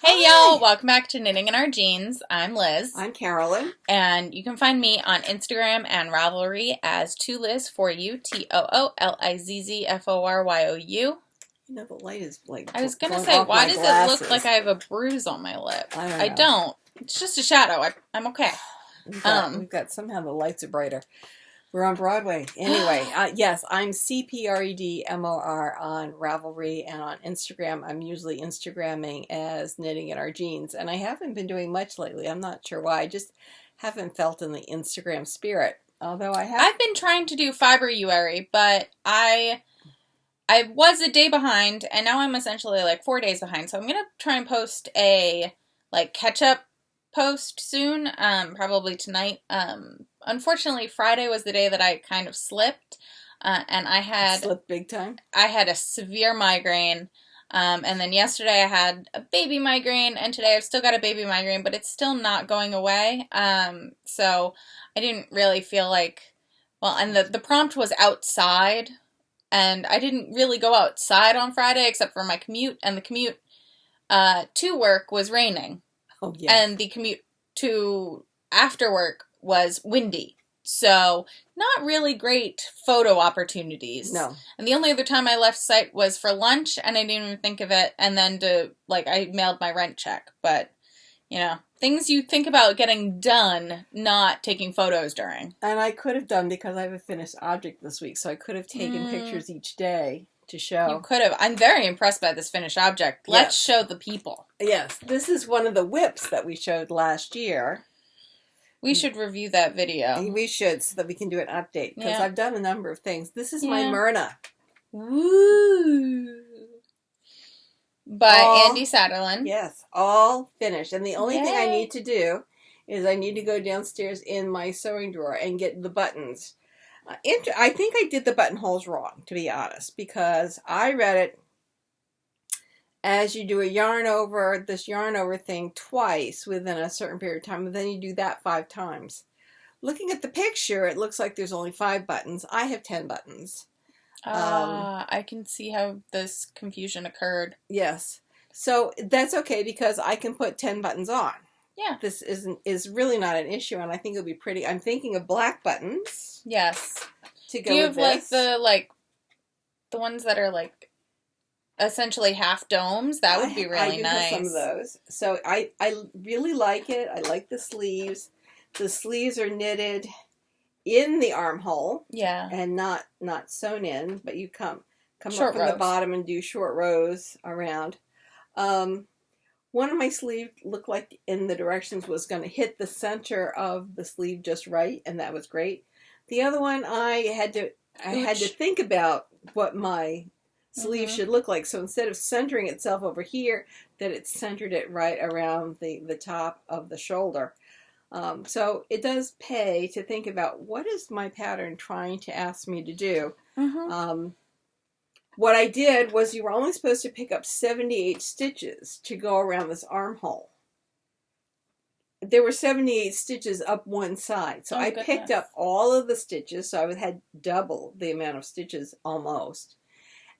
Hey y'all, welcome back to Knitting in Our Jeans. I'm Liz. I'm Carolyn. And you can find me on Instagram and Ravelry as Toolizzforyou, Toolizzforyou. You know, the light is like I was going to say, why does it look like I have a bruise on my lip? I don't. It's just a shadow. I'm okay. We've got somehow the lights are brighter. We're on Broadway. Anyway, yes, I'm cpredmor on Ravelry, and on Instagram, I'm usually Instagramming as Knitting in Our Jeans. And I haven't been doing much lately. I'm not sure why. I just haven't felt in the Instagram spirit. Although I've been trying to do Fiberuary, but I was a day behind, and now I'm essentially like 4 days behind. So I'm going to try and post a catch-up post soon, probably tonight. Unfortunately, Friday was the day that I kind of slipped, and I had slipped big time. I had a severe migraine, and then yesterday I had a baby migraine, and today I've still got a baby migraine, but it's still not going away. So I didn't really feel like, and the prompt was outside, and I didn't really go outside on Friday except for my commute, and the commute to work was raining. Oh yeah, and the commute to after work was windy. So, not really great photo opportunities. No. And the only other time I left site was for lunch, and I didn't even think of it, and then I mailed my rent check. But, things you think about getting done, not taking photos during. And I could have done, because I have a finished object this week, so I could have taken pictures each day to show. You could have. I'm very impressed by this finished object. Let's show the people. Yes, this is one of the whips that we showed last year. We should review that video. We should, so that we can do an update. Because I've done a number of things. This is my Myrna. Woo! By Andi Satterlund. Yes, all finished. And the only thing I need to do is I need to go downstairs in my sewing drawer and get the buttons. I think I did the buttonholes wrong, to be honest, because I read it as you do this yarn over thing twice within a certain period of time, and then you do that 5 times. Looking at the picture, it looks like there's only 5 buttons. I have 10 buttons. I can see how this confusion occurred. Yes. So that's okay, because I can put 10 buttons on. Yeah. This is really not an issue, and I think it'll be pretty. I'm thinking of black buttons. Yes. To go with this. Do you have the ones that are essentially half domes? That would be really nice. I do have some of those. So I really like it. I like the sleeves. The sleeves are knitted in the armhole. Yeah. And not sewn in, but you come short up from the bottom and do short rows around. One of my sleeves looked like in the directions was going to hit the center of the sleeve just right, and that was great. The other one, I had to think about what my sleeve should look like. So instead of centering itself over here, that it centered it right around the top of the shoulder. So it does pay to think about, what is my pattern trying to ask me to do? What I did was, you were only supposed to pick up 78 stitches to go around this armhole. There were 78 stitches up one side. So I picked up all of the stitches, so I had double the amount of stitches almost.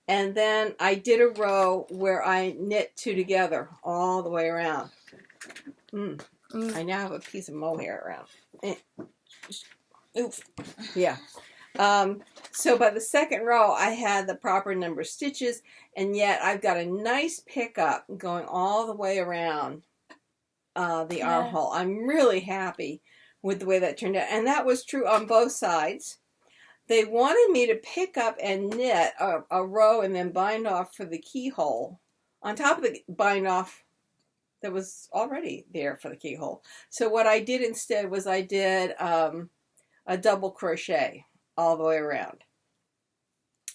And then I did a row where I knit 2 together all the way around. I now have a piece of mohair around. Oof. Yeah. So by the second row, I had the proper number of stitches, and yet I've got a nice pickup going all the way around the armhole. I'm really happy with the way that turned out, and that was true on both sides. They wanted me to pick up and knit a row and then bind off for the keyhole on top of the bind off that was already there for the keyhole. So what I did instead was I did a double crochet all the way around.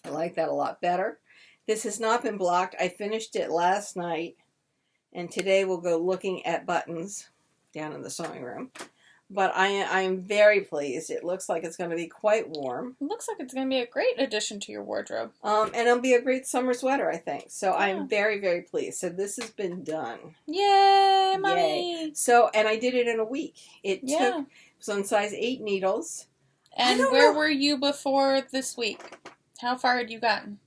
I like that a lot better. This has not been blocked. I finished it last night, and today we'll go looking at buttons down in the sewing room. But I am very pleased. It looks like it's going to be quite warm. It looks like it's going to be a great addition to your wardrobe. And it'll be a great summer sweater, I think. So I'm very, very pleased. So this has been done. Yay, mommy! Yay. So, and I did it in a week. It was on size 8 needles. And where were you before this week? How far had you gotten?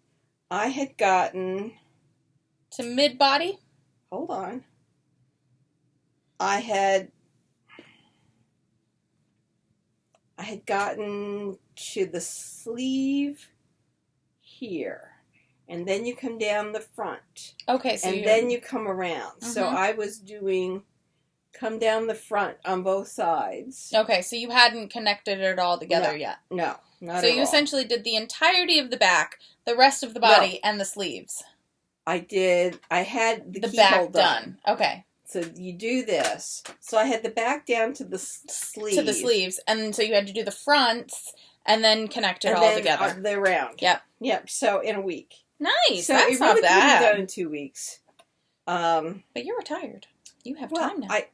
I had gotten... To mid-body? Hold on. I had gotten to the sleeve here, and then you come down the front. Okay, so and then you come around. So I was doing come down the front on both sides. Okay, so you hadn't connected it all together yet. No, not So at you all. essentially did the entirety of the back, the rest of the body, and the sleeves. I did. I had the back done. Okay. So you do this. So I had the back down to the sleeves. To the sleeves. And so you had to do the fronts and then connect it all together. The round. Yep. So in a week. Nice. So that's it not really bad. Could be done in 2 weeks. But you're retired. You have time now. I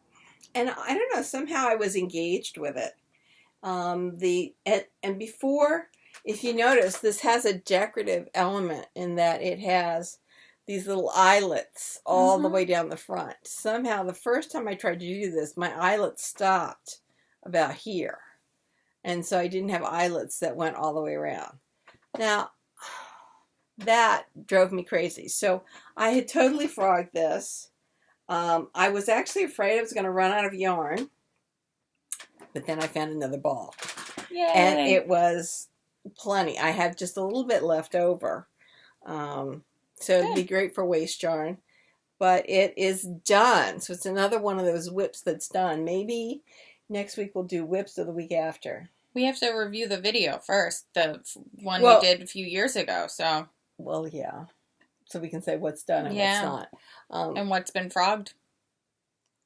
don't know. Somehow I was engaged with it. And before, if you notice, this has a decorative element in that it has these little eyelets all the way down the front. Somehow, the first time I tried to do this, my eyelets stopped about here. And so I didn't have eyelets that went all the way around. Now, that drove me crazy. So I had totally frogged this. I was actually afraid I was going to run out of yarn. But then I found another ball. Yay. And it was plenty. I have just a little bit left over. So it'd be great for waste yarn. But it is done. So it's another one of those whips that's done. Maybe next week we'll do whips or the week after. We have to review the video first. The one we did a few years ago. So. Well, yeah. So we can say what's done and what's not. And what's been frogged.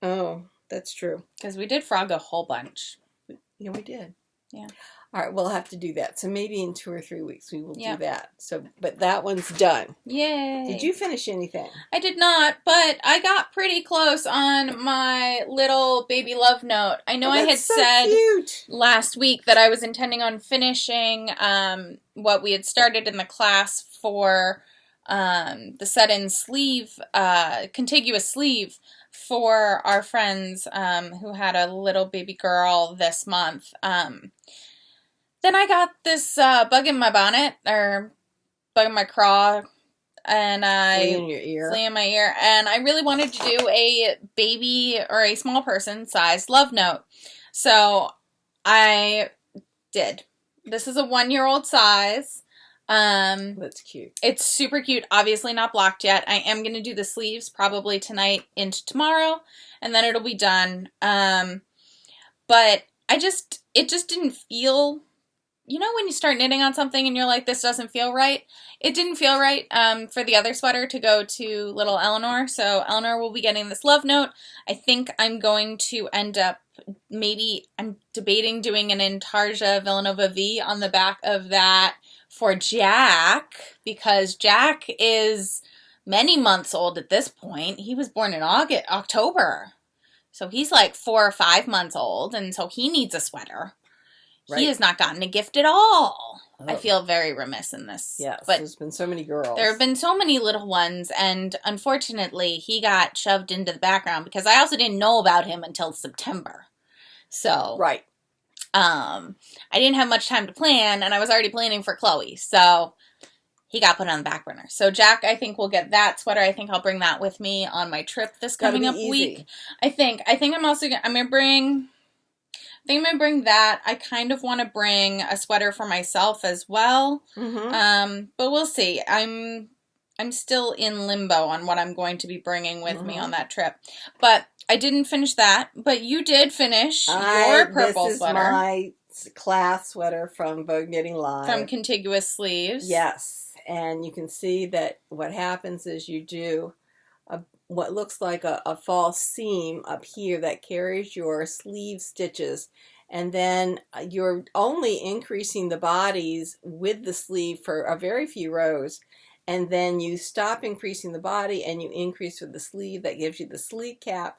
Oh, that's true. Because we did frog a whole bunch. Yeah, we did. Yeah. All right, we'll have to do that. So maybe in 2 or 3 weeks we will do that. So, but that one's done. Yay. Did you finish anything? I did not, but I got pretty close on my little baby love note. I know I had said last week that I was intending on finishing what we had started in the class for the set-in sleeve, contiguous sleeve for our friends who had a little baby girl this month. Then I got this bug in my bonnet, or bug in my craw, and flea in my ear, and I really wanted to do a baby or a small person size love note. So I did. This is a 1-year-old size. That's cute. It's super cute. Obviously not blocked yet. I am going to do the sleeves probably tonight into tomorrow, and then it'll be done. But it just didn't feel, you know, when you start knitting on something and you're like, this doesn't feel right. It didn't feel right for the other sweater to go to little Eleanor. So Eleanor will be getting this love note. I think I'm going to end up, maybe I'm debating doing an Intarsia Villanova V on the back of that for Jack, because Jack is many months old at this point. He was born in October. So he's like 4 or 5 months old, and so he needs a sweater. Right. He has not gotten a gift at all. Oh. I feel very remiss in this. Yes, but there's been so many girls. There have been so many little ones, and unfortunately, he got shoved into the background because I also didn't know about him until September. So, right. I didn't have much time to plan, and I was already planning for Chloe, so he got put on the back burner. So Jack, I think, will get that sweater. I think I'll bring that with me on my trip this coming up week. I think I'm also I'm gonna bring that. I kind of want to bring a sweater for myself as well. But we'll see. I'm still in limbo on what I'm going to be bringing with me on that trip. But I didn't finish that. But you did finish your purple sweater. This is my class sweater from Vogue Knitting Live. From Contiguous Sleeves. Yes. And you can see that what happens is you do what looks like a false seam up here that carries your sleeve stitches, and then you're only increasing the bodies with the sleeve for a very few rows, and then you stop increasing the body and you increase with the sleeve. That gives you the sleeve cap,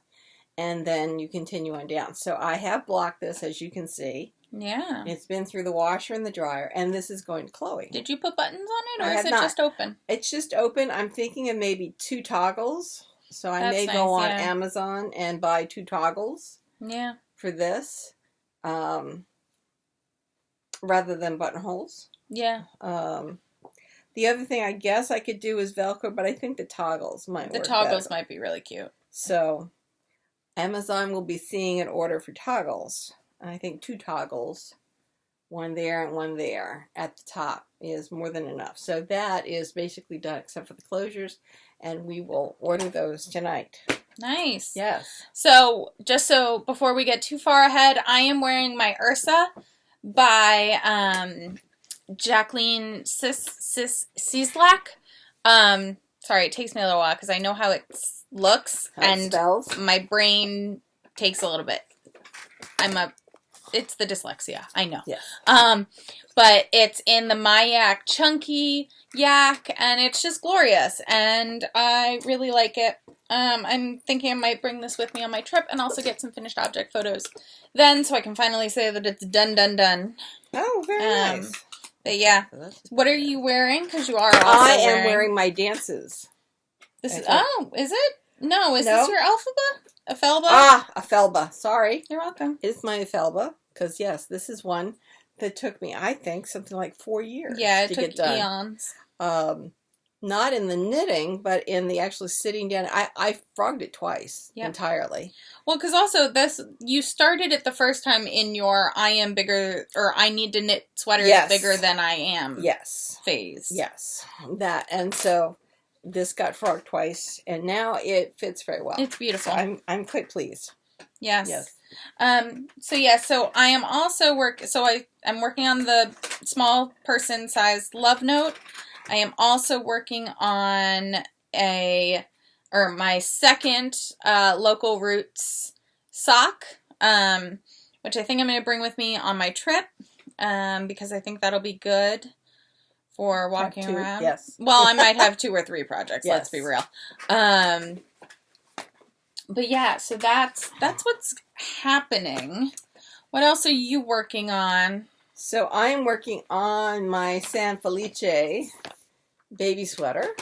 and then you continue on down. So I have blocked this, as you can see. Yeah. It's been through the washer and the dryer, and this is going to Chloe. Did you put buttons on it, or is it just open? It's just open. I'm thinking of maybe 2 toggles. So I may go on Amazon and buy 2 toggles for this, rather than buttonholes. Yeah. The other thing I guess I could do is Velcro, but I think the toggles might work The toggles better. might be really cute. So, Amazon will be seeing an order for toggles. And I think 2 toggles, one there and one there at the top is more than enough. So that is basically done except for the closures, and we will order those tonight. Nice. Yes. So, just so before we get too far ahead, I am wearing my Ursa by Jacqueline Cieslak. Sorry, it takes me a little while because I know how it looks and spells. My brain takes a little bit. It's the dyslexia, I know. Yes. But it's in the My Yak Chunky Yak, and it's just glorious, and I really like it. I'm thinking I might bring this with me on my trip and also get some finished object photos then, so I can finally say that it's done. Oh, very nice. But yeah, what are you wearing? Because you are also I am wearing my dances. This is it? No, is this your Elphaba? Elphaba? Ah, Elphaba. Sorry. You're welcome. It's my Elphaba, because yes, this is one that took me, I think, something like 4 years. Yeah, it to took get done. eons. Not in the knitting, but in the actually sitting down. I frogged it twice entirely. Well, because also you started it the first time in your I am bigger, or I need to knit sweaters bigger than I am phase. Yes. That, and so this got frogged twice, and now it fits very well. It's beautiful. So I'm quite pleased. Yes. So I am also I'm working on the small person size love note. I am also working on my second local roots sock, which I think I'm going to bring with me on my trip, because I think that'll be good for walking around. Yes. Well, I might have 2 or 3 projects. Yes. Let's be real. But yeah, so that's what's happening. What else are you working on? So I am working on my Sanfelice baby sweater.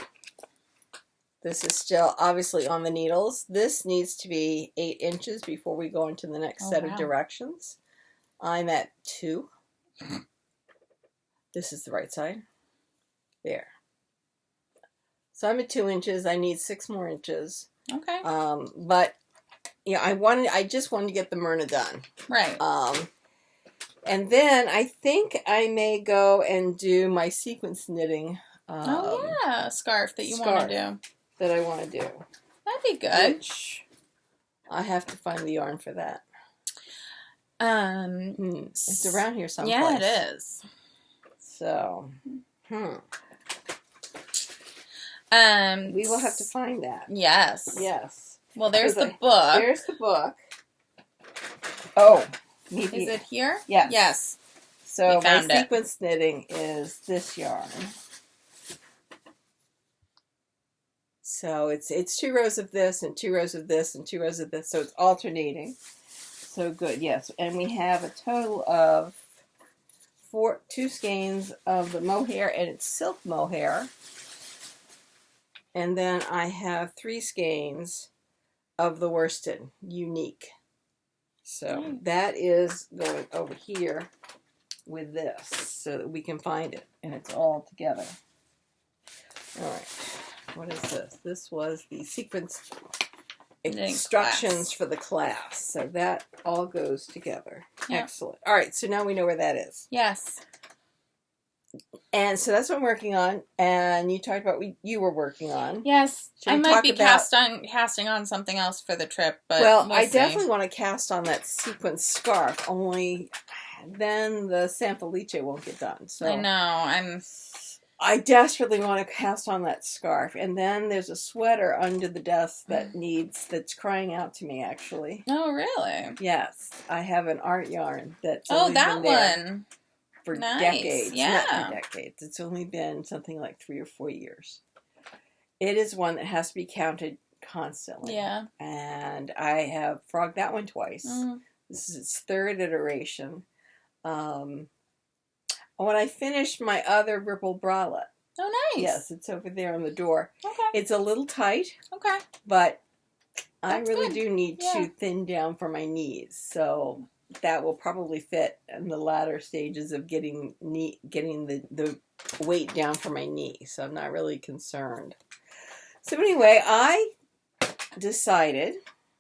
This is still obviously on the needles. This needs to be 8 inches before we go into the next set of directions. I'm at 2. This is the right side. There. So I'm at 2 inches. I need 6 more inches. Okay. But yeah, I just wanted to get the Myrna done. Right. And then I think I may go and do my Sequnce knitting. Scarf that you want to do. That I want to do. That'd be good. Which I have to find the yarn for that. It's around here someplace. Yeah, it is. So, we will have to find that. Yes. Yes. Well, there's the book. There's the book. Oh. Maybe. Is it here? Yes. Yes. So my Sequnce knitting is this yarn. So it's 2 rows of this and 2 rows of this and 2 rows of this. So it's alternating. So good, yes. And we have a total of 2 skeins of the mohair, and it's silk mohair. And then I have 3 skeins of the worsted, unique. So that is going over here with this so that we can find it, and it's all together. All right. What is this? This was the Sequnce instructions for the class. So that all goes together. Yeah. Excellent. All right. So now we know where that is. Yes. And so that's what I'm working on. And you talked about what you were working on. Yes. I might be casting on something else for the trip, but I definitely want to cast on that Sequnce scarf. Only then the Sanfelice won't get done. So I know. I desperately want to cast on that scarf. And then there's a sweater under the desk that's crying out to me, actually. Oh, really? Yes. I have an art yarn that's that one. For decades. Not for decades. It's only been something like 3 or 4 years. It is one that has to be counted constantly. Yeah. And I have frogged that one twice. This is its 3rd iteration. When I finished my other Ripple Bralette. Oh, nice. Yes, it's over there on the door. Okay. It's a little tight. Okay. But I really do need to thin down for my knees. So that will probably fit in the latter stages of getting the weight down for my knee. So I'm not really concerned. So anyway, I decided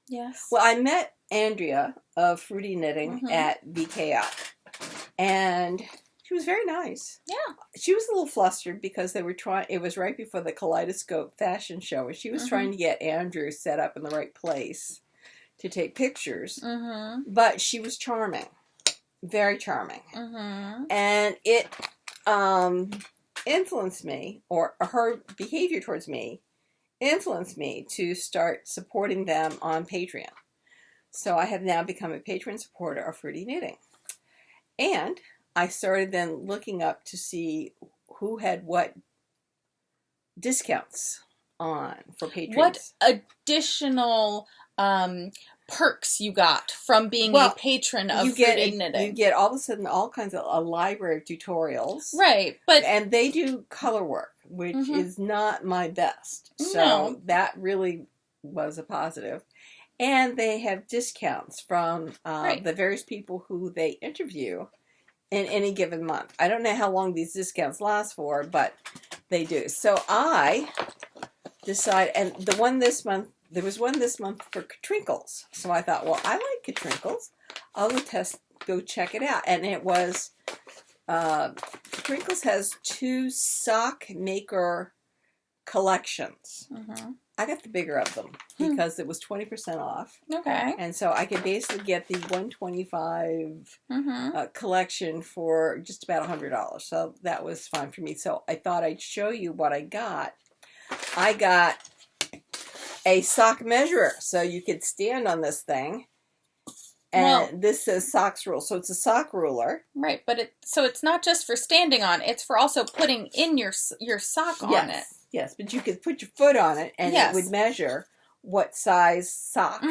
Yes. Well, I met Andrea of Fruitty Knitting at VKI, and she was very nice. Yeah. She was a little flustered because they were trying. It was right before the Kaleidoscope fashion show, and she was trying to get Andrew set up in the right place to take pictures. But she was charming, very charming, and it influenced me, or her behavior towards me influenced me to start supporting them on Patreon. So I have now become a patron supporter of Fruitty Knitting. And I started then looking up to see who had what discounts on for patrons. What additional perks you got from being a patron of Fruitty Knitting? You get all of a sudden all kinds of a library of tutorials. Right, and they do color work, which is not my best. So that really was a positive. And they have discounts from the various people who they interview in any given month. I don't know how long these discounts last for, but they do. So I decided, and there was one this month for Catrinkles. So I thought, well, I like Catrinkles. I'll go check it out. And it was, Catrinkles has 2 sock maker collections. I got the bigger of them because it was 20% off. Okay. And so I could basically get the 125 collection for just about $100. So that was fine for me. So I thought I'd show you what I got. I got a sock measurer, so you could stand on this thing. And this says socks rule, so it's a sock ruler. Right, but it's not just for standing on; it's for also putting in your sock on it. Yes, but you could put your foot on it, and it would measure what size sock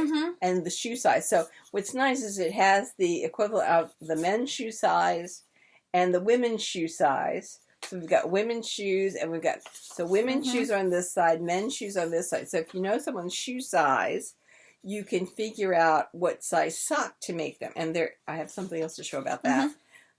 and the shoe size. So what's nice is it has the equivalent of the men's shoe size and the women's shoe size. So we've got women's shoes, and women's shoes are on this side, men's shoes on this side. So if you know someone's shoe size, you can figure out what size sock to make them. And I have something else to show about that.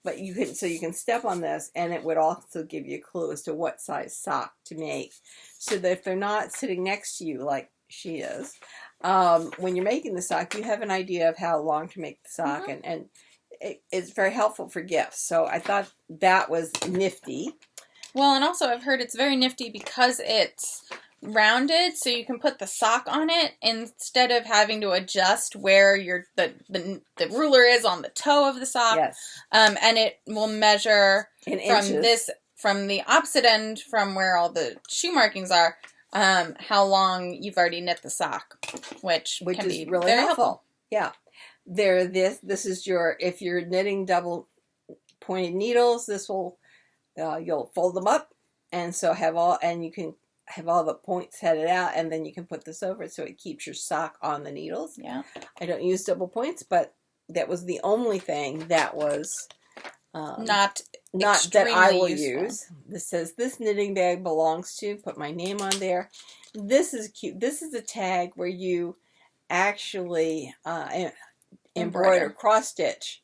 But you can step on this, and it would also give you a clue as to what size sock to make. So that if they're not sitting next to you like she is, when you're making the sock, you have an idea of how long to make the sock, and it's very helpful for gifts. So I thought that was nifty. Well, and also I've heard it's very nifty because it's rounded, so you can put the sock on it instead of having to adjust where the ruler is on the toe of the sock. Yes. And it will measure in inches. From the opposite end, from where all the shoe markings are, how long you've already knit the sock, which can is be really very helpful. Yeah. This is if you're knitting double pointed needles, this will you'll fold them up, and you can have all the points headed out, and then you can put this over it so it keeps your sock on the needles. Yeah. I don't use double points, but that was the only thing that was not that I will useful. use. This says, this knitting bag belongs to, put my name on there. This is cute. This is a tag where you actually embroider, cross stitch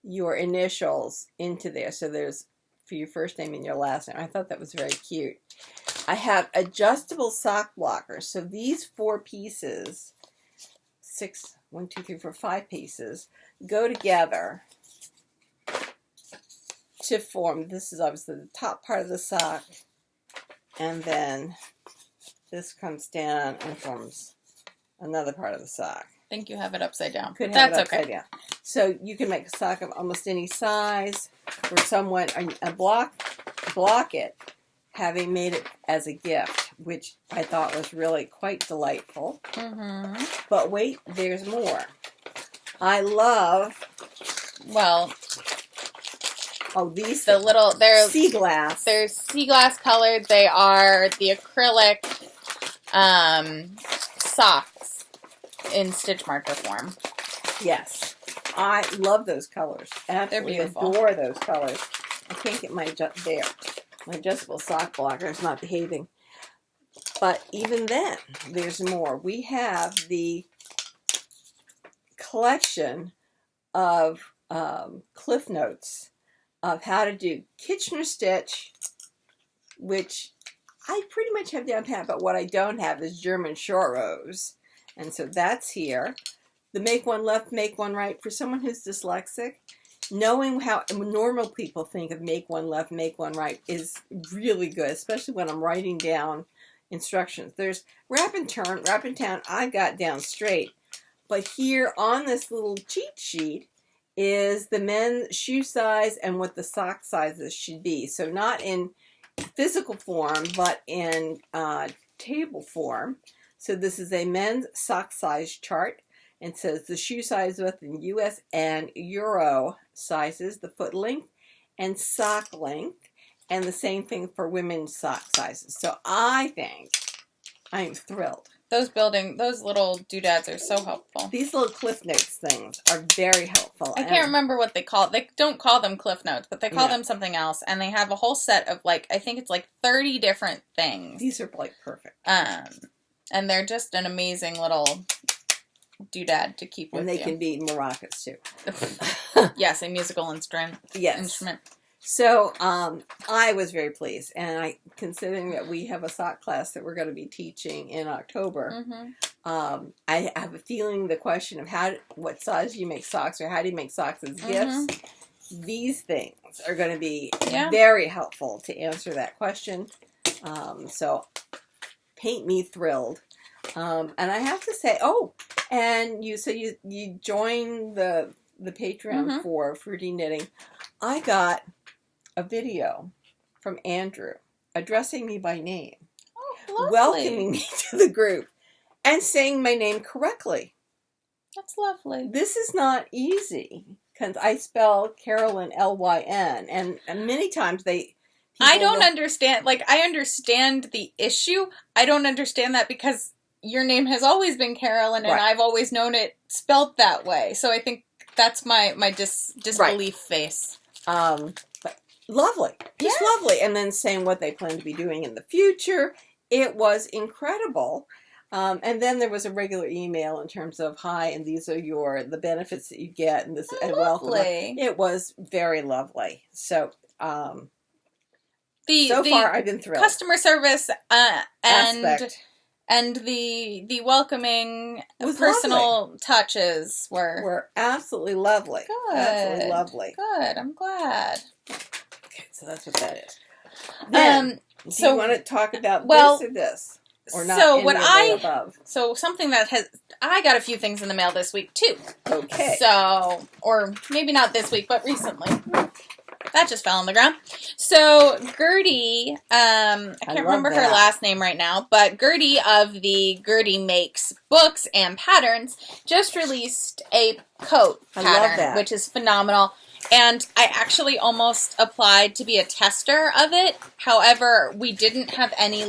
your initials into there. So there's for your first name and your last name. I thought that was very cute. I have adjustable sock blockers. So these 4 pieces, 5 pieces, go together to form, this is obviously the top part of the sock, and then this comes down and forms another part of the sock. I think you have it upside down. That's okay. So you can make a sock of almost any size for someone, block it, having made it as a gift, which I thought was really quite delightful. But wait, there's more. I love... these they're sea glass. They're sea glass colored. They are the acrylic socks in stitch marker form. Yes, I love those colors. Absolutely, they're beautiful. Adore those colors. I can't get my adjustable sock blocker is not behaving. But even then, there's more. We have the collection of Cliff Notes of how to do Kitchener stitch, which I pretty much have down pat, but what I don't have is German short rows. And so that's here. The make one left, make one right. For someone who's dyslexic, knowing how normal people think of make one left, make one right is really good, especially when I'm writing down instructions. There's wrap and turn, wrap and down, I got down straight. But here on this little cheat sheet is the men's shoe size and what the sock sizes should be. So not in physical form, but in table form. So this is a men's sock size chart. It says the shoe size both in US and Euro sizes, the foot length and sock length, and the same thing for women's sock sizes. So I think I'm thrilled. Those little doodads are so helpful. These little Cliff Notes things are very helpful. I can't remember what they call it. They don't call them Cliff Notes, but they call them something else. And they have a whole set of, like, I think it's like 30 different things. These are, like, perfect. And they're just an amazing little doodad to keep with you. And they can be maracas, too. Yes, a musical instrument. Yes. So, I was very pleased, and considering that we have a sock class that we're going to be teaching in October, I have a feeling the question of what size do you make socks, or how do you make socks as gifts, these things are going to be very helpful to answer that question. So, paint me thrilled. And I have to say, and you joined the Patreon for Fruitty Knitting. I got a video from Andrew addressing me by name, welcoming me to the group, and saying my name correctly. That's lovely. This is not easy, because I spell Carolyn Lyn, and many times I don't understand. Like, I understand the issue. I don't understand that because your name has always been Carolyn, and I've always known it spelt that way. So I think that's my disbelief face. But lovely. Just lovely. And then saying what they plan to be doing in the future. It was incredible. And then there was a regular email in terms of, hi, and these are the benefits that you get, and this and welcome. It was very lovely. So, so far I've been thrilled. Customer service and the welcoming personal touches were absolutely lovely. Good. Absolutely lovely. Good. I'm glad. Okay, so that's what that is. Then, do you want to talk about this or this? Or not above? So something that I got a few things in the mail this week too. Okay. So, or maybe not this week, but recently. That just fell on the ground. So Gertie, I can't remember her last name right now, but Gertie of the Gertie Makes Books and Patterns just released a coat pattern, which is phenomenal. And I actually almost applied to be a tester of it. However, we didn't have any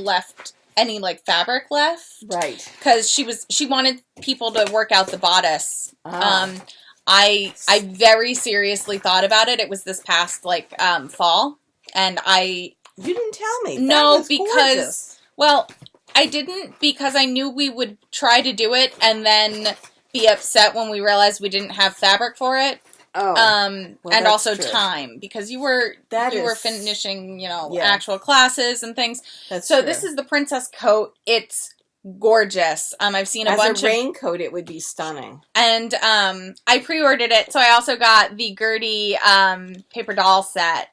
fabric left. Right. Because she wanted people to work out the bodice. I very seriously thought about it. It was this past fall, and you didn't tell me. No, because I didn't, because I knew we would try to do it and then be upset when we realized we didn't have fabric for it. And also true. Time, because you were finishing actual classes and things. That's so true. This is the princess coat. It's gorgeous. I've seen a bunch of raincoat. It would be stunning. And I pre-ordered it, so I also got the Gertie paper doll set,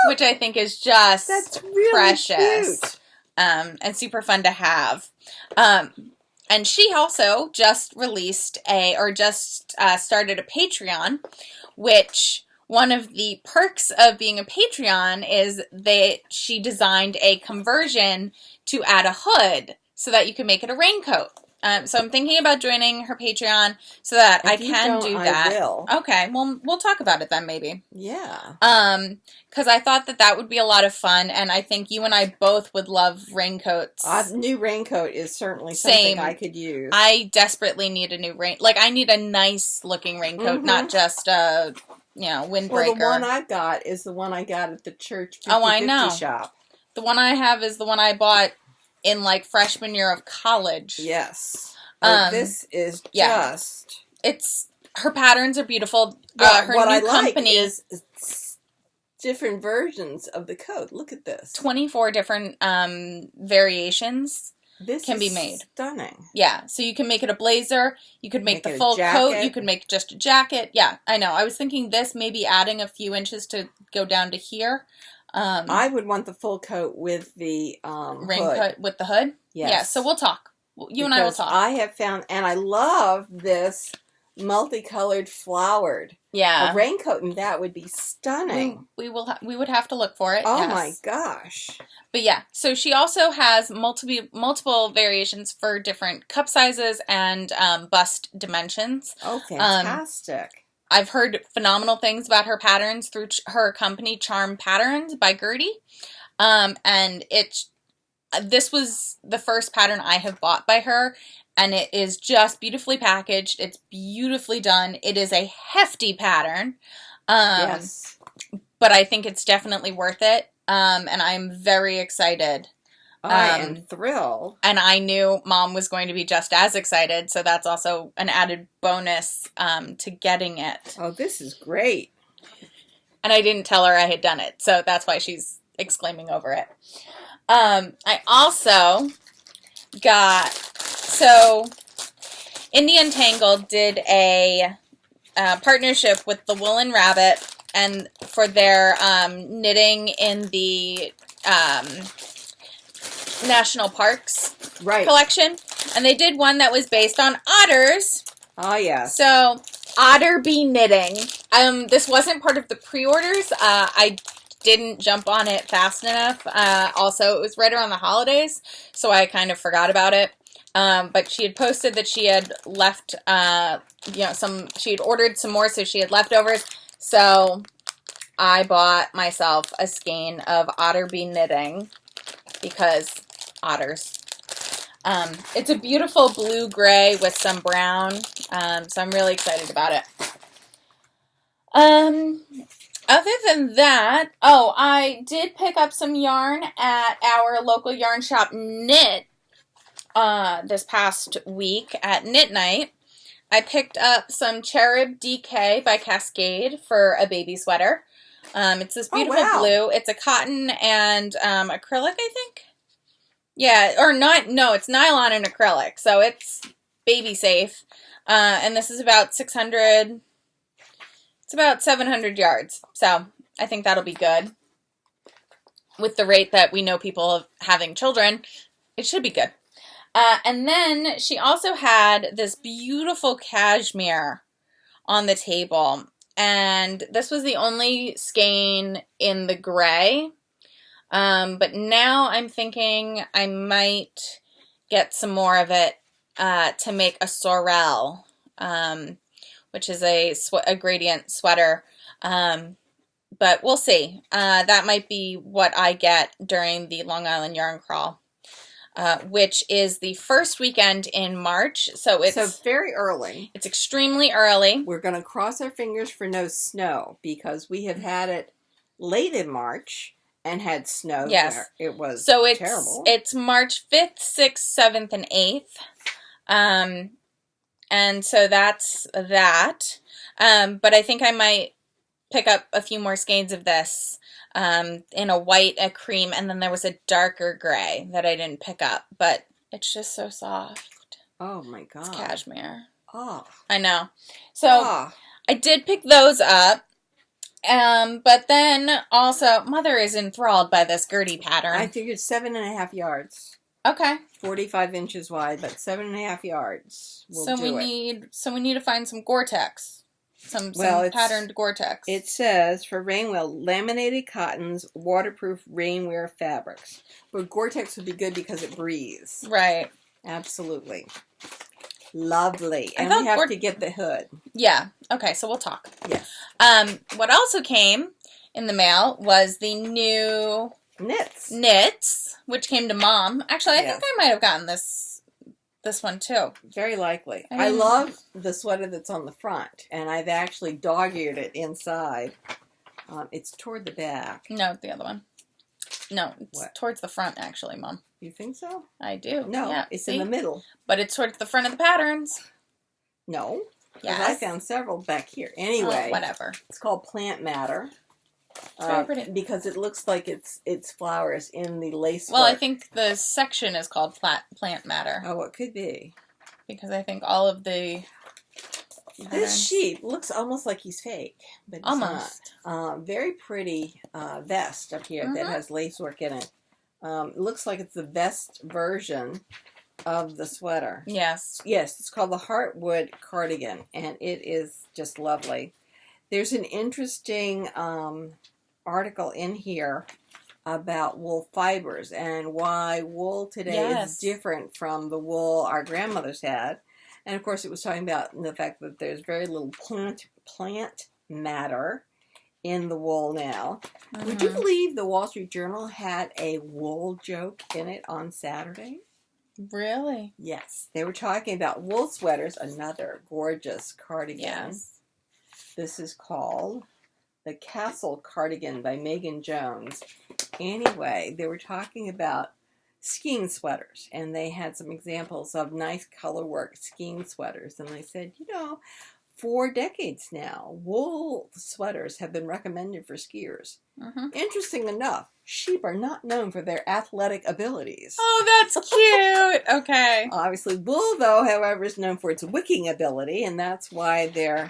which I think is just really precious, cute. And super fun to have. And she also just started a Patreon, which one of the perks of being a Patreon is that she designed a conversion to add a hood, so that you can make it a raincoat. So I'm thinking about joining her Patreon so that I can do that. I will. Okay, well, we'll talk about it then, maybe. Yeah. Because I thought that would be a lot of fun, and I think you and I both would love raincoats. New raincoat is certainly something I could use. I desperately need a new I need a nice-looking raincoat, not just a, windbreaker. Well, the one I've got is the one I got at the church 50/50 shop. The one I have is the one I bought in freshman year of college. Yes. This is just... her patterns are beautiful. Her what new I company is different versions of the coat. Look at this. 24 different variations. This can be is made. Stunning. Yeah, so you can make it a blazer. You could make the it a full coat. jacket. You could make just a jacket. Yeah, I know. I was thinking this, maybe adding a few inches to go down to here. I would want the full coat with the raincoat with the hood. Yes. Yeah, so we'll talk. You and I will talk. I have found, and I love this multicolored flowered. Yeah. A raincoat in that would be stunning. We would have to look for it. Oh yes. my gosh. But yeah, so she also has multiple variations for different cup sizes and bust dimensions. Oh, fantastic. I've heard phenomenal things about her patterns through her company, Charm Patterns by Gertie. And this was the first pattern I have bought by her, and it is just beautifully packaged. It's beautifully done. It is a hefty pattern. Yes. But I think it's definitely worth it. And I'm very excited. I am thrilled. And I knew Mom was going to be just as excited, so that's also an added bonus to getting it. Oh, this is great. And I didn't tell her I had done it, so that's why she's exclaiming over it. I also got, so Indie Untangled did a partnership with the Woolen Rabbit and for their knitting in the national parks collection, and they did one that was based on otters. Oh yeah. So otter bee knitting. This wasn't part of the pre-orders. I didn't jump on it fast enough. Also, it was right around the holidays, so I kind of forgot about it. But she had posted that she had left, she had ordered some more, so she had leftovers. So I bought myself a skein of otter bee knitting because otters. It's a beautiful blue-gray with some brown, so I'm really excited about it. Other than that, I did pick up some yarn at our local yarn shop, Knit, this past week at Knit Night. I picked up some Cherub DK by Cascade for a baby sweater. It's this beautiful blue. It's a cotton and acrylic, I think. Yeah, or not. No, it's nylon and acrylic, so it's baby safe. And this is about 600. It's about 700 yards, so I think that'll be good. With the rate that we know people having children, it should be good. And then she also had this beautiful cashmere on the table, and this was the only skein in the gray. But now I'm thinking I might get some more of it to make a sorrel, which is a gradient sweater. But we'll see. That might be what I get during the Long Island Yarn Crawl, which is the first weekend in March. So it's very early. It's extremely early. We're going to cross our fingers for no snow because we have had it late in March and had snow. Yes. There. It was terrible. It's March 5th, 6th, 7th, and 8th. And so that's that. But I think I might pick up a few more skeins of this in a white, a cream, and then there was a darker gray that I didn't pick up. But it's just so soft. Oh my God. It's cashmere. Oh. I know. So I did pick those up. But then also, Mother is enthralled by this Gertie pattern. I figured 7.5 yards. Okay. 45 inches wide, but 7.5 yards. So we need to find some Gore-Tex. Some patterned Gore-Tex. It says for rainwear, laminated cottons, waterproof rainwear fabrics. But Gore-Tex would be good because it breathes. Right. Absolutely. Lovely. And we have to get the hood. Yeah. Okay, so we'll talk. Yes. What also came in the mail was the new knits, which came to Mom. Actually, I think I might have gotten this one too. Very likely. I love the sweater that's on the front, and I've actually dog-eared it inside. It's toward the back. No, the other one. No, it's towards the front, actually, Mom. You think so? I do. No, it's in the middle. But it's towards the front of the patterns. No. Yes. I found several back here. Anyway. Whatever. It's called Plant Matter. It's very pretty. Because it looks like it's flowers in the lace Well, I work. think the section is called plant matter. Oh, it could be. Because I think all of the... This sheep looks almost like he's fake, but he's almost not. Very pretty vest up here that has lace work in it. It looks like it's the vest version of the sweater. Yes. Yes, it's called the Heartwood Cardigan, and it is just lovely. There's an interesting article in here about wool fibers and why wool today is different from the wool our grandmothers had. And of course, it was talking about the fact that there's very little plant matter in the wool now. Would you believe the Wall Street Journal had a wool joke in it on Saturday? Really? Yes. They were talking about wool sweaters, another gorgeous cardigan. Yes. This is called the Castle Cardigan by Megan Jones. Anyway, they were talking about skiing sweaters, and they had some examples of nice color work skiing sweaters, and they said, you know, for decades now, wool sweaters have been recommended for skiers. Interesting enough, sheep are not known for their athletic abilities. Oh, that's cute. Okay. Obviously, wool, though, however, is known for its wicking ability, and that's why they're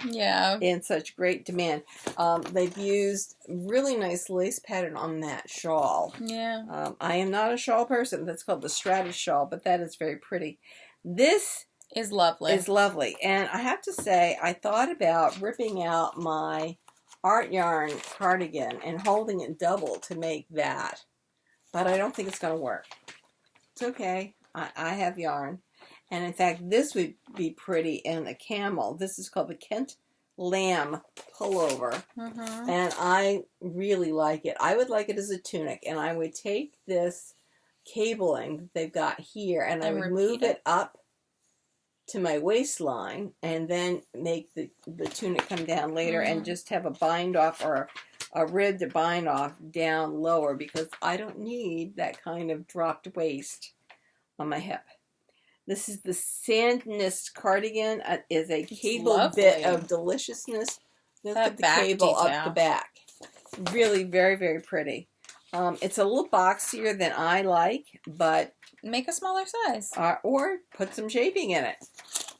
in such great demand. They've used really nice lace pattern on that shawl. Yeah. I am not a shawl person. That's called the Stratus shawl, but that is very pretty. This is lovely. And I have to say, I thought about ripping out my art yarn cardigan and holding it double to make that, but I don't think it's going to work. It's okay. I have yarn, and in fact, this would be pretty in a camel. This is called the Kent Lamb pullover, and I really like it. I would like it as a tunic, and I would take this cabling that they've got here, and I would move it up to my waistline, and then make the tunic come down later, and just have a bind off or a rib to bind off down lower, because I don't need that kind of dropped waist on my hip. This is the Sandness cardigan. It is a cable bit of deliciousness. Look at the cable up the back. Really very, very pretty. It's a little boxier than I like, but make a smaller size. Or put some shaping in it.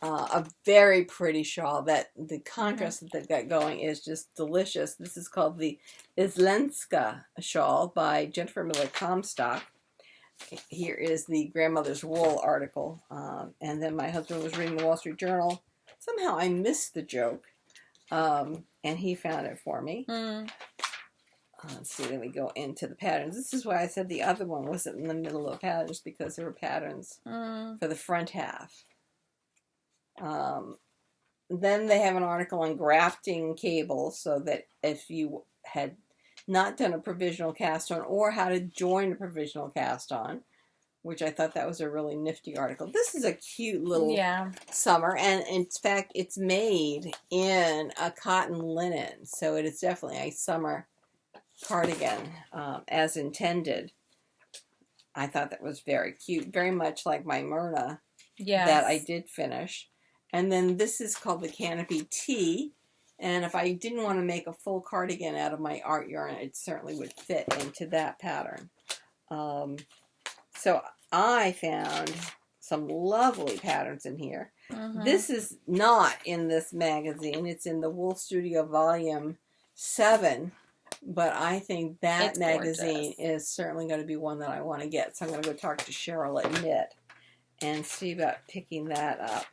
A very pretty shawl. That the contrast that they've got going is just delicious. This is called the Islenska shawl by Jennifer Miller Comstock. Here is the Grandmother's Wool article. And then my husband was reading the Wall Street Journal. Somehow I missed the joke. And he found it for me. Let's see, then we go into the patterns. This is why I said the other one wasn't in the middle of patterns, because there were patterns for the front half. Then they have an article on grafting cables, so that if you had not done a provisional cast on, or how to join a provisional cast on, which I thought that was a really nifty article. This is a cute little summer, and in fact, it's made in a cotton linen, so it is definitely a summer cardigan as intended. I thought that was very cute, very much like my Myrna that I did finish. And then this is called the Canopy Tee, and if I didn't want to make a full cardigan out of my art yarn, it certainly would fit into that pattern. So I found some lovely patterns in here. This is not in this magazine. It's in the Wool Studio Volume 7. But I think that magazine is certainly going to be one that I want to get. So I'm going to go talk to Cheryl at Knit and see about picking that up.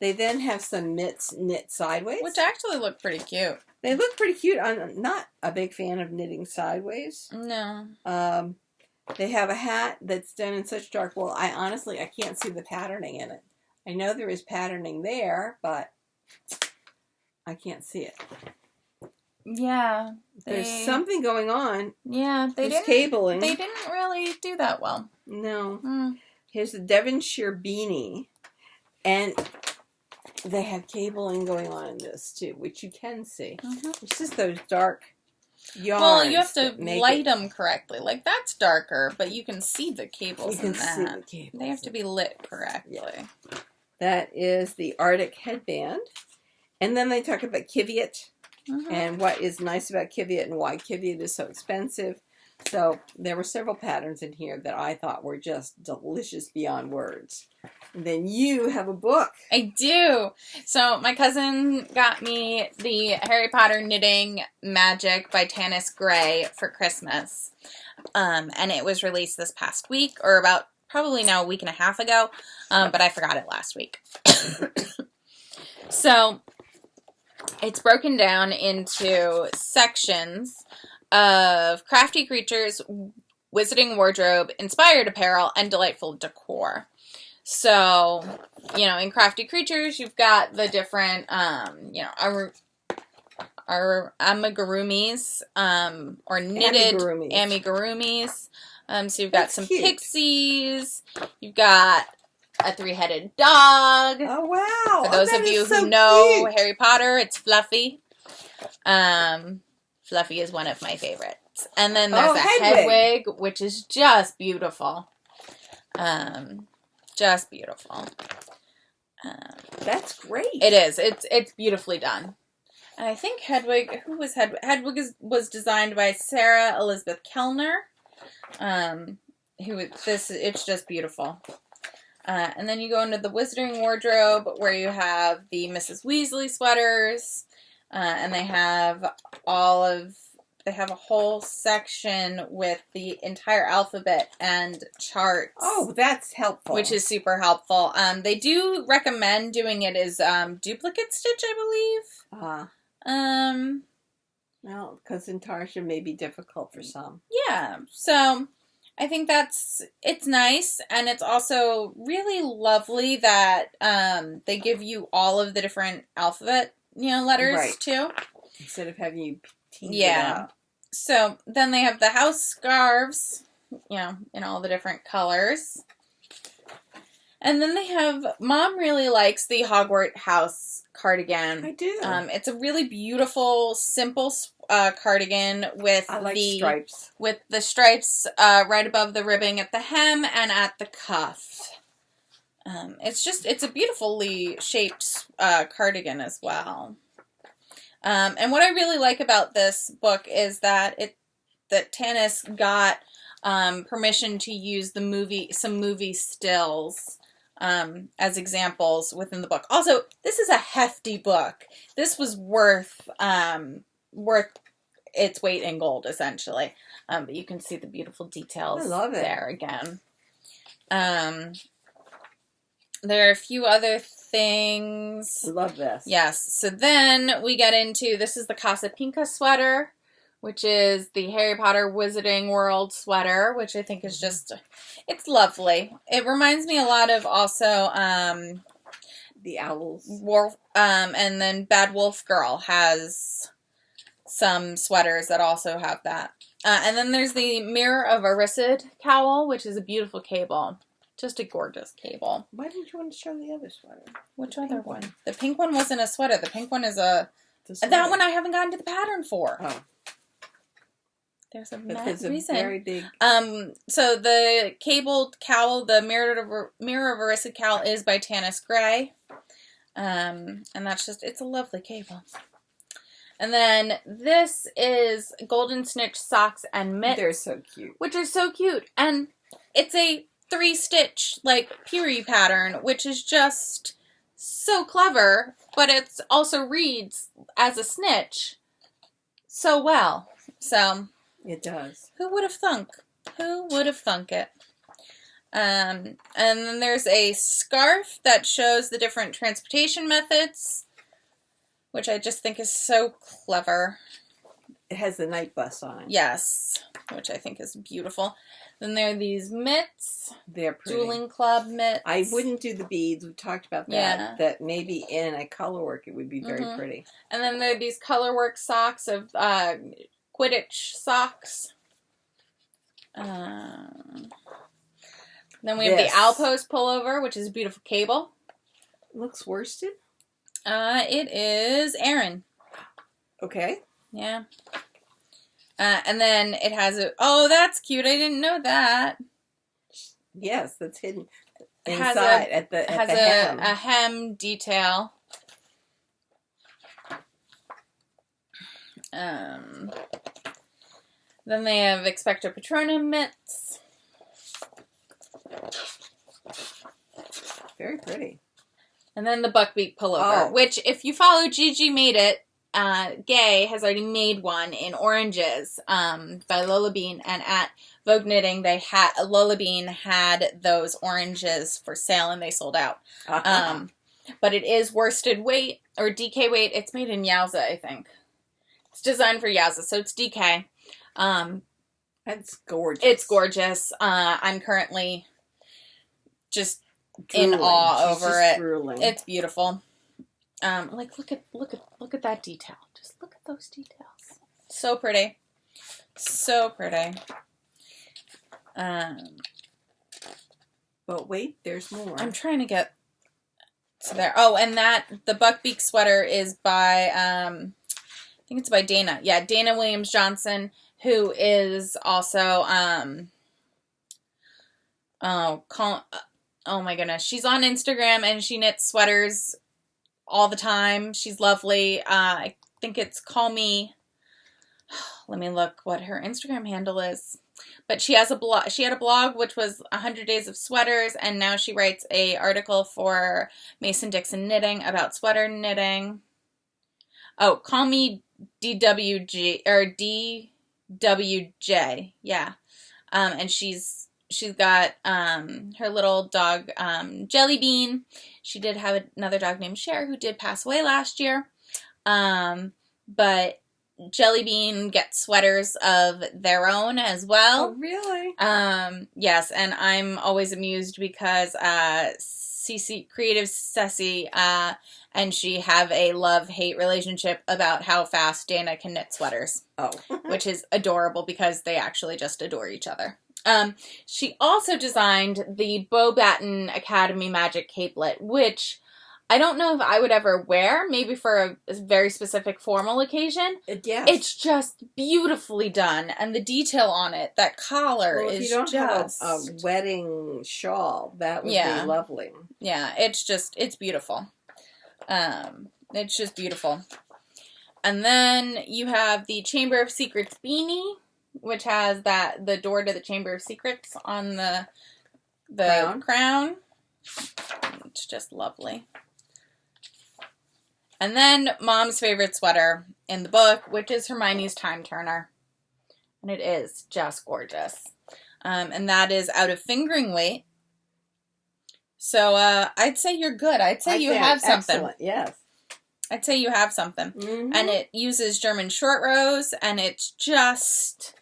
They then have some mitts knit sideways, which actually look pretty cute. They look pretty cute. I'm not a big fan of knitting sideways. No. They have a hat that's done in such dark wool. I can't see the patterning in it. I know there is patterning there, but I can't see it. Yeah. There's something going on. Yeah, There's cabling. They didn't really do that well. No. Here's the Devonshire beanie. And they have cabling going on in this too, which you can see. It's just those dark yarns. Well, you have to light them correctly. Like, that's darker, but you can see the cables in that. See the cables. They have to be lit correctly. Yeah. That is the Arctic headband. And then they talk about Kiviot. and what is nice about Kiviot and why Kiviot is so expensive. So there were several patterns in here that I thought were just delicious beyond words. And then you have a book. I do. So my cousin got me the Harry Potter Knitting Magic by Tanis Gray for Christmas. And it was released this past week, or about probably now a week and a half ago, but I forgot it last week. So it's broken down into sections of crafty creatures, wizarding wardrobe, inspired apparel, and delightful decor. So, you know, in crafty creatures, you've got the different, our amigurumis, or knitted amigurumis. So you've got That's some cute. Pixies. You've got a 3-headed dog. Oh, wow. For those of you who know Harry Potter, it's Fluffy. Fluffy is one of my favorites. And then there's a Hedwig, which is just beautiful. Just beautiful. That's great. It is. It's beautifully done. And I think Hedwig, who was Hedwig? Hedwig was designed by Sarah Elizabeth Kellner. It's just beautiful. And then you go into the Wizarding Wardrobe, where you have the Mrs. Weasley sweaters, and they have a whole section with the entire alphabet and charts. Oh, that's helpful. Which is super helpful. They do recommend doing it as duplicate stitch, I believe. Well, because intarsia may be difficult for some. Yeah, so I think it's nice, and it's also really lovely that they give you all of the different alphabet, letters too. Instead of having you tease it out. So then they have the house scarves, in all the different colors. And then they have, Mom really likes the Hogwarts house cardigan. I do. It's a really beautiful, simple cardigan with stripes. With the stripes right above the ribbing at the hem and at the cuff. It's a beautifully shaped cardigan as well. And what I really like about this book is that Tanis got permission to use some movie stills as examples within the book. Also, this is a hefty book. This was worth its weight in gold, essentially. But you can see the beautiful details there again. There are a few other things. I love this. Yes. So then we get into, this is the Casa Pinka sweater, which is the Harry Potter Wizarding World sweater, which I think is it's lovely. It reminds me a lot of also the owls. And then Bad Wolf Girl has some sweaters that also have that. And then there's the Mirror of Erised cowl, which is a beautiful cable. Just a gorgeous cable. Why didn't you want to show the other sweater? Which other one? The pink one wasn't a sweater. The pink one is that one I haven't gotten to the pattern for. Oh. There's a reason. Very big. So the cabled cowl, the Mirror of Erised cowl is by Tanis Gray. And that's it's a lovely cable. And then this is Golden Snitch socks and mitts. They're so cute. Which are so cute. And it's a 3-stitch, Piri pattern, which is just so clever, but it also reads as a snitch so well. So it does. Who would have thunk? Who would have thunk it? And then there's a scarf that shows the different transportation methods, which I just think is so clever. It has the night bus on it. Yes, which I think is beautiful. Then there are these mitts. They're pretty. Dueling Club mitts. I wouldn't do the beads. We talked about that. Yeah. That maybe in a colorwork it would be very pretty. And then there are these colorwork socks of Quidditch socks. Then we have the Outpost pullover, which is a beautiful cable. Looks worsted? It is Aaron. Okay. Yeah. And then it has that's cute. I didn't know that. Yes, that's hidden inside at the hem. A hem detail. Then they have Expecto Patronum mitts. Very pretty. And then the Buckbeak pullover, which, if you follow Gigi Made It, Gay has already made one in oranges by Lola Bean, and at Vogue Knitting, Lola Bean had those oranges for sale, and they sold out. But it is worsted weight, or DK weight. It's made in Yowza, I think. It's designed for Yowza, so it's DK. It's gorgeous. It's gorgeous. I'm currently just drooling. In awe over it. Drooling. It's beautiful. Like look at that detail. Just look at those details. So pretty. So pretty. But wait, there's more. I'm trying to get to there. Oh, and the Buckbeak sweater is by I think it's by Dana. Yeah, Dana Williams Johnson, who is also oh my goodness. She's on Instagram and she knits sweaters all the time. She's lovely. I think it's Call Me. Let me look what her Instagram handle is. But she has a blog. She had a blog which was 100 Days of Sweaters, and now she writes a article for Mason Dixon Knitting about sweater knitting. Oh, Call Me DWG or DWJ. Yeah. And she's got her little dog Jelly Bean. She did have another dog named Cher who did pass away last year. But Jelly Bean gets sweaters of their own as well. Oh, really? Yes, and I'm always amused because Creative Ceci and she have a love-hate relationship about how fast Dana can knit sweaters. Oh. Which is adorable because they actually just adore each other. She also designed the Bow Batten Academy Magic Capelet, which I don't know if I would ever wear, maybe for a very specific formal occasion. Yes. It's just beautifully done, and the detail on it, that collar is just... If you don't have a wedding shawl, that would be lovely. Yeah, it's beautiful. It's just beautiful. And then you have the Chamber of Secrets beanie, which has the door to the Chamber of Secrets on the crown. It's just lovely. And then Mom's favorite sweater in the book, which is Hermione's Time Turner. And it is just gorgeous. And that is out of fingering weight. So I'd say you're good. I'd say you have something. Excellent, yes. I'd say you have something. Mm-hmm. And it uses German short rows, and it's just...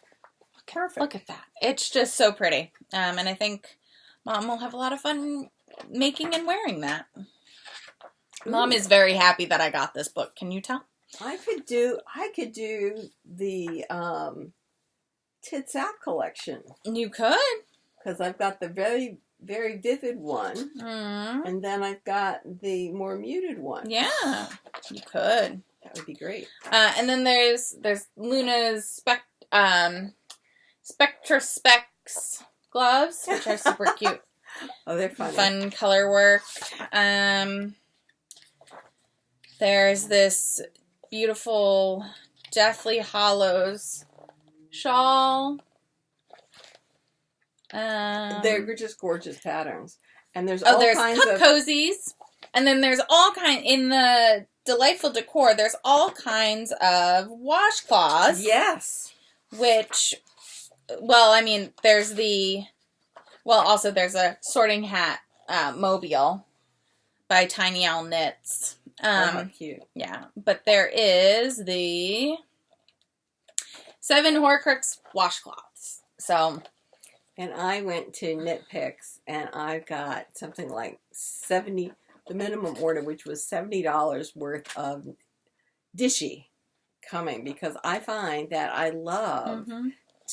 Perfect. Look at that. It's just so pretty. And I think Mom will have a lot of fun making and wearing that. Ooh. Mom is very happy that I got this book. Can you tell? I could do the Tits Out collection. You could. Because I've got the very, very vivid one. Mm. And then I've got the more muted one. Yeah. You could. That would be great. And then there's Luna's Spectra Specs gloves, which are super cute. Oh, they're fun. Fun color work. There's this beautiful Deathly Hollows shawl. They're just gorgeous patterns. And there's there's cup cozies. And then there's all kinds, in the Delightful Decor, there's all kinds of washcloths. Yes. Which... Well, I mean, there's a sorting hat mobile by Tiny Owl Knits. How cute. Yeah, but there is the 7 Horcrux washcloths. So, and I went to Knit Picks, and I've got something like the minimum order, which was $70 worth of Dishy coming, because I find that I love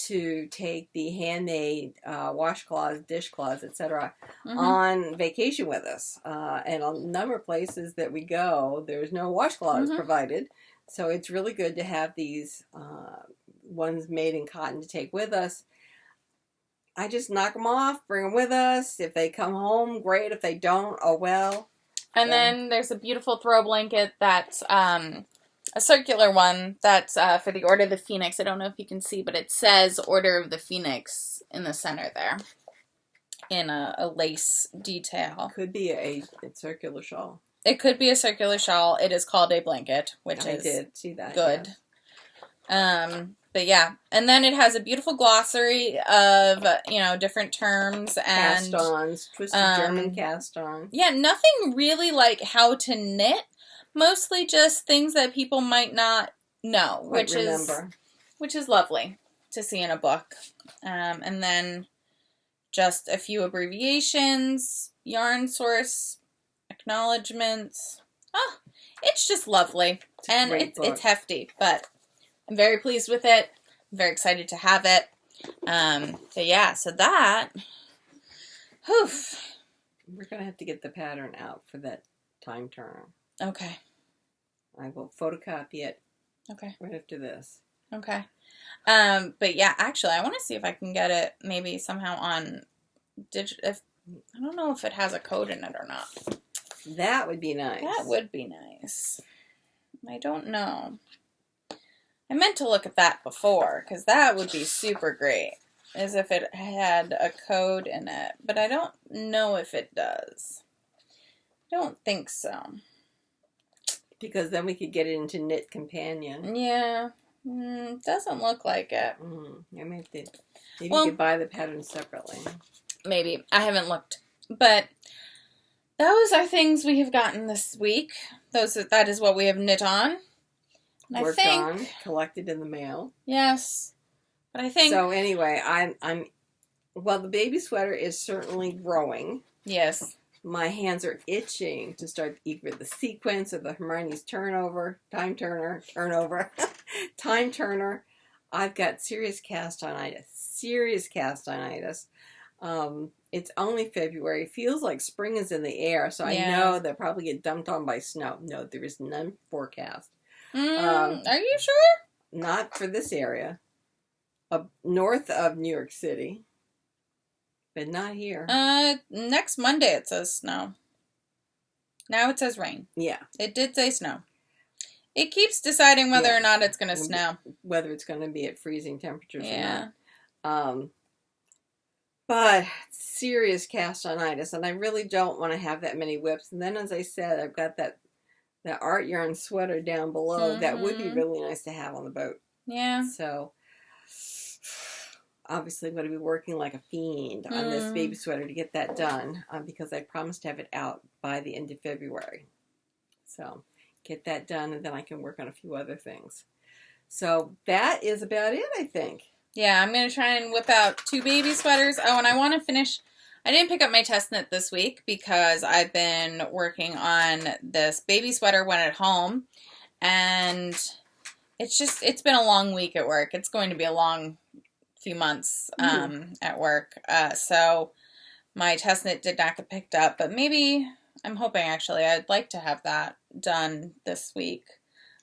to take the handmade washcloths, dishcloths, etc. on vacation with us. And a number of places that we go, there's no washcloths provided. So it's really good to have these ones made in cotton to take with us. I just knock them off, bring them with us. If they come home, great. If they don't, oh well. And then there's a beautiful throw blanket that's a circular one that's for the Order of the Phoenix. I don't know if you can see, but it says Order of the Phoenix in the center there in a lace detail. Could be a circular shawl. It could be a circular shawl. It is called a blanket, which I is did see that, good. Yes. But yeah, and then it has a beautiful glossary of, different terms and Cast-ons, twisted German cast-on. Yeah, nothing really like how to knit. Mostly just things that people might not know, which is lovely to see in a book. And then just a few abbreviations, yarn source, acknowledgements. Oh, it's just lovely. And it's hefty, but I'm very pleased with it. I'm very excited to have it. So yeah, so that. Whew. We're going to have to get the pattern out for that time turner. Okay. I will photocopy it. Okay. Right after this. Okay. But yeah, actually, I want to see if I can get it maybe somehow on digital. I don't know if it has a code in it or not. That would be nice. That would be nice. I don't know. I meant to look at that before, because that would be super great, as if it had a code in it. But I don't know if it does. I don't think so. Because then we could get it into Knit Companion. Yeah. Doesn't look like it. Maybe you could buy the pattern separately. Maybe. I haven't looked. But those are things we have gotten this week. That is what we have knit on. And Worked on, collected in the mail. Yes. But I think... So anyway, well, the baby sweater is certainly growing. Yes. My hands are itching to start either the Sequnce or the Hermione's time turner. I've got serious cast-on-itis. It's only February. It feels like spring is in the air, so I know they'll probably get dumped on by snow. No, there is none forecast. Are you sure? Not for this area. North of New York City. But not here. Next Monday it says snow. Now it says rain. Yeah. It did say snow. It keeps deciding whether or not it's going to snow. Whether it's going to be at freezing temperatures or not. But serious cast-on-itis, and I really don't want to have that many whips. And then, as I said, I've got that art yarn sweater down below. That would be really nice to have on the boat. Yeah. So... obviously, I'm going to be working like a fiend on this baby sweater to get that done because I promised to have it out by the end of February. So, get that done, and then I can work on a few other things. So, that is about it, I think. Yeah, I'm going to try and whip out 2 baby sweaters. Oh, and I want to finish... I didn't pick up my test knit this week because I've been working on this baby sweater when at home. And it's been a long week at work. It's going to be a long... few months at work. So my test knit did not get picked up, but maybe I'm hoping actually I'd like to have that done this week.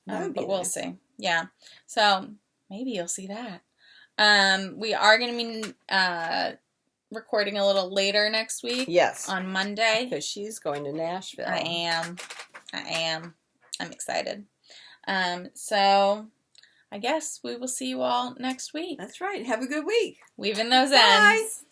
But we'll see. Yeah. So maybe you'll see that. We are going to be recording a little later next week. Yes. On Monday. Because she's going to Nashville. I am. I'm excited. So I guess we will see you all next week. That's right. Have a good week. Weaving those Bye. ends.